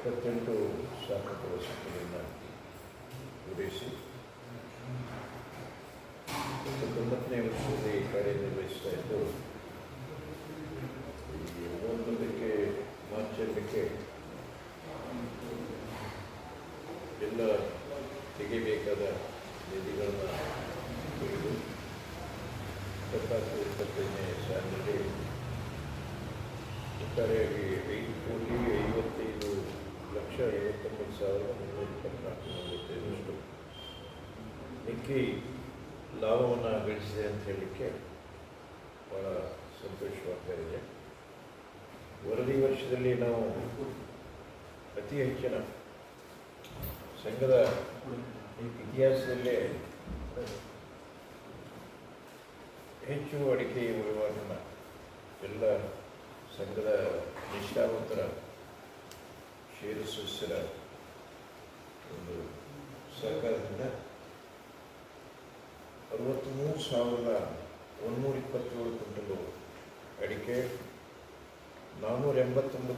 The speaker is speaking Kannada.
78 ಶಾಸಕ ವರ್ಷಗಳನ್ನು ಪೂರೈಸಿ 29ನೇ ವರ್ಷದಲ್ಲಿ ಕಾರ್ಯನಿರ್ವಹಿಸ್ತಾ ಇದ್ದು ಈ 31ಕ್ಕೆ ಮಾರ್ಚ್ 2ಕ್ಕೆ ಎಲ್ಲ ತೆಗೆಯಬೇಕಾದ ನಿಧಿಗಳನ್ನು ತೆಗೆದು 24-25ನೇ ಸಾಲಿನಲ್ಲಿ ಒಟ್ಟಾರೆಯಾಗಿ 5,55,59,324 ನಿಕ್ಕಿ ಲಾಭವನ್ನು ಗಳಿಸಿದೆ ಅಂತ ಹೇಳಲಿಕ್ಕೆ ಭಾಳ ಸಂತೋಷವಾಗ್ತಾ ಇದೆ. ವರದಿ ವರ್ಷದಲ್ಲಿ ನಾವು ಅತಿ ಹೆಚ್ಚಿನ ಸಂಘದ ಇತಿಹಾಸದಲ್ಲೇ ಹೆಚ್ಚು ಅಡಿಕೆ ವಹಿವಾಟನ್ನು ಎಲ್ಲ ಸಂಘದ ನಿಷ್ಠಾವಂತರ ಷೇರು ಸದಸ್ಯರ ಒಂದು ಸಹಕಾರದಿಂದ 63,127 ಕ್ವಿಂಟಲು ಅಡಿಕೆ 489